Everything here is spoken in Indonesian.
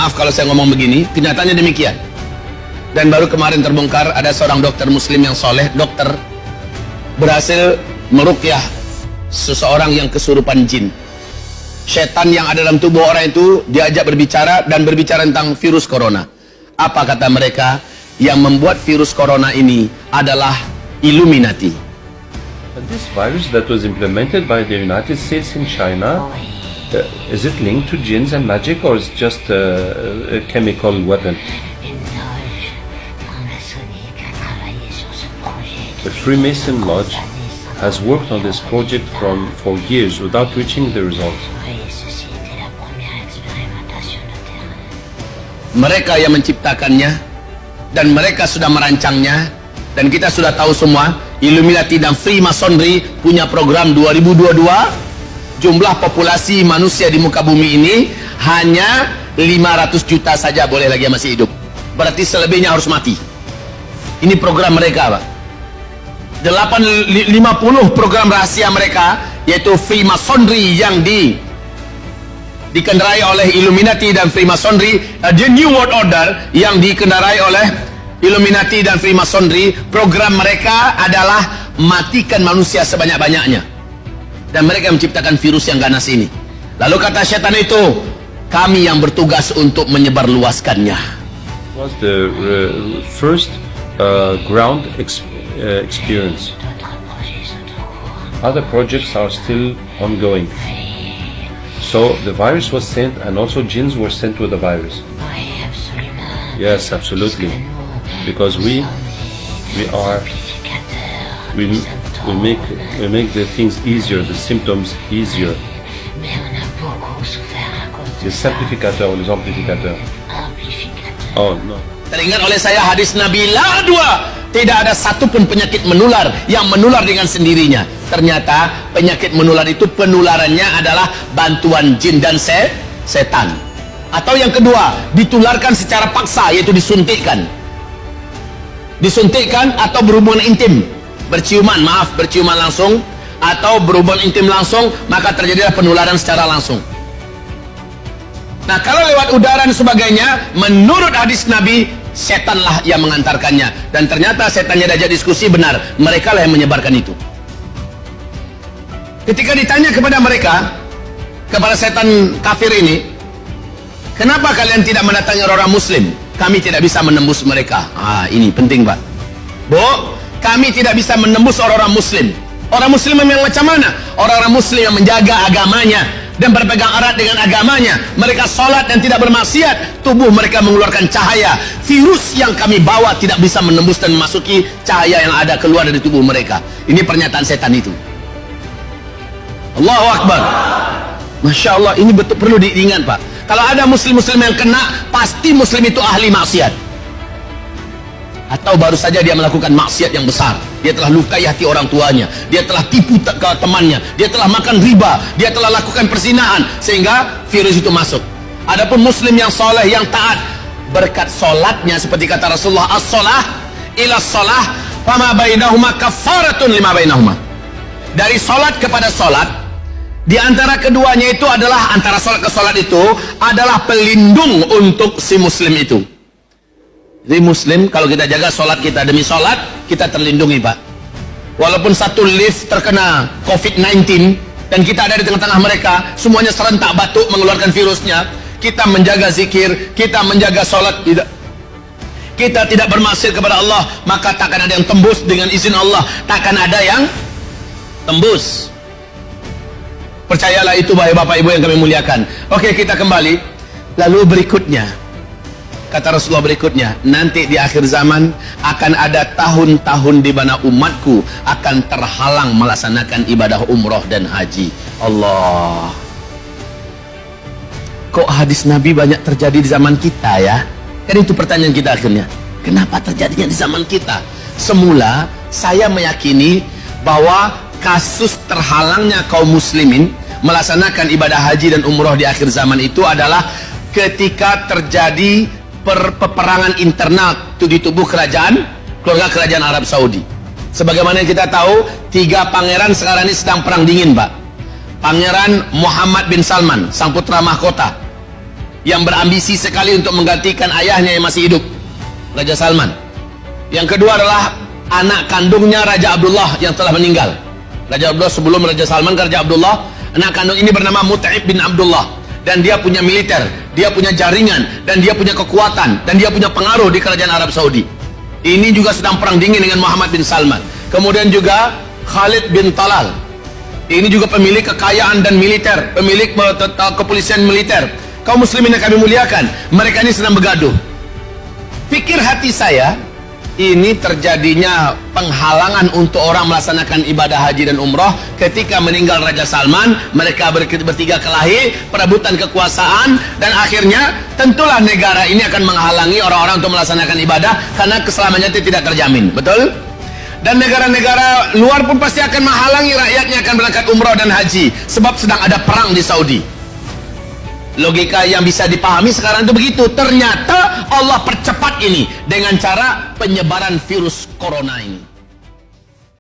maaf kalau saya ngomong begini, kenyataannya demikian. Dan baru kemarin terbongkar ada seorang dokter muslim yang soleh, dokter berhasil meruqyah seseorang yang kesurupan jin. Setan yang ada dalam tubuh orang itu diajak berbicara dan berbicara tentang virus corona. Apa kata mereka? Yang membuat virus corona ini adalah Illuminati. This virus that was implemented by the United States in China, is it linked to jinns and magic, or is it just a chemical weapon? The Freemason Lodge has worked on this project for years without reaching the results. Mereka yang menciptakannya dan mereka sudah merancangnya, dan kita sudah tahu semua Illuminati dan Freemasonry punya program 2022. Jumlah populasi manusia di muka bumi ini hanya 500 juta saja boleh lagi yang masih hidup. Berarti selebihnya harus mati. Ini program mereka, Pak. 50 program rahasia mereka, yaitu Freemasonry yang dikendarai oleh Illuminati dan Freemasonry, The New World Order yang dikendarai oleh Illuminati dan Freemasonry. Program mereka adalah matikan manusia sebanyak-banyaknya, dan mereka menciptakan virus yang ganas ini. Lalu kata setan itu, kami yang bertugas untuk menyebarluaskannya. Was the first ground experience. Other projects are still ongoing. So the virus was sent, and also jinns were sent with the virus. Yes, absolutely. Because we make the things easier, the symptoms easier. Les simplificateurs, les amplificateurs. Oh no. Teringat oleh saya hadis Nabi, la dua, tidak ada satupun penyakit menular yang menular dengan sendirinya. Ternyata penyakit menular itu penularannya adalah bantuan jin dan setan. Atau yang kedua, ditularkan secara paksa, yaitu disuntikkan. Disuntikkan atau berhubungan intim, berciuman langsung, atau berhubungan intim langsung, maka terjadilah penularan secara langsung. Nah, kalau lewat udara dan sebagainya, menurut hadis Nabi, setanlah yang mengantarkannya. Dan ternyata setannya diajak diskusi, benar, mereka lah yang menyebarkan itu. Ketika ditanya kepada mereka, kepada setan kafir ini, kenapa kalian tidak mendatangi orang muslim? Kami tidak bisa menembus mereka. Ini penting, Pak. Bu, kami tidak bisa menembus orang-orang muslim. Orang muslim yang macam mana? Orang-orang muslim yang menjaga agamanya dan berpegang erat dengan agamanya. Mereka sholat dan tidak bermaksiat. Tubuh mereka mengeluarkan cahaya. Virus yang kami bawa tidak bisa menembus dan memasuki cahaya yang ada keluar dari tubuh mereka. Ini pernyataan setan itu. Allahu Akbar. Masya Allah, ini betul perlu diingat, Pak. Kalau ada muslim-muslim yang kena, pasti muslim itu ahli maksiat. Atau baru saja dia melakukan maksiat yang besar. Dia telah lukai hati orang tuanya, dia telah tipu ke temannya, dia telah makan riba, dia telah lakukan perzinahan, sehingga virus itu masuk. Adapun muslim yang soleh, yang taat, berkat solatnya, seperti kata Rasulullah, as-solah ila solah fama bainahuma kafaratun lima bainahuma. Dari solat kepada solat, di antara keduanya itu adalah, antara solat ke solat itu adalah pelindung untuk si muslim itu. Jadi muslim, kalau kita jaga solat kita demi solat, kita terlindungi, Pak. Walaupun satu lift terkena COVID-19 dan kita ada di tengah-tengah mereka, semuanya serentak batuk mengeluarkan virusnya, kita menjaga zikir, kita menjaga solat, kita tidak bermaksiat kepada Allah, maka takkan ada yang tembus dengan izin Allah, takkan ada yang tembus. Percayalah itu, wahai Bapak Ibu yang kami muliakan. Oke, kita kembali. Lalu berikutnya, kata Rasulullah berikutnya, nanti di akhir zaman akan ada tahun-tahun di mana umatku akan terhalang melaksanakan ibadah umroh dan haji. Allah. Kok hadis Nabi banyak terjadi di zaman kita ya? Kan itu pertanyaan kita akhirnya. Kenapa terjadinya di zaman kita? Semula saya meyakini bahwa kasus terhalangnya kaum muslimin melaksanakan ibadah haji dan umroh di akhir zaman itu adalah ketika terjadi peperangan internal di tubuh keluarga kerajaan Arab Saudi. Sebagaimana yang kita tahu, 3 pangeran sekarang ini sedang perang dingin, Pak. Pangeran Muhammad bin Salman, sang putra mahkota, yang berambisi sekali untuk menggantikan ayahnya yang masih hidup, Raja Salman. Yang kedua adalah anak kandungnya Raja Abdullah yang telah meninggal. Raja Abdullah sebelum Raja Salman ke Raja Abdullah, anak kandung ini bernama Mut'ib bin Abdullah, dan dia punya militer, dia punya jaringan, dan dia punya kekuatan, dan dia punya pengaruh di kerajaan Arab Saudi. Ini juga sedang perang dingin dengan Muhammad bin Salman. Kemudian juga Khalid bin Talal, ini juga pemilik kekayaan dan militer, pemilik kepolisian militer. Kaum muslimin yang kami muliakan, mereka ini sedang bergaduh. Pikir hati saya, ini terjadinya penghalangan untuk orang melaksanakan ibadah haji dan umrah ketika meninggal Raja Salman. Mereka bertiga kelahi, perebutan kekuasaan, dan akhirnya tentulah negara ini akan menghalangi orang-orang untuk melaksanakan ibadah karena keselamatannya tidak terjamin. Betul? Dan negara-negara luar pun pasti akan menghalangi rakyatnya akan berangkat umrah dan haji sebab sedang ada perang di Saudi. Logika yang bisa dipahami sekarang itu begitu. Ternyata Allah percepat ini dengan cara penyebaran virus corona ini.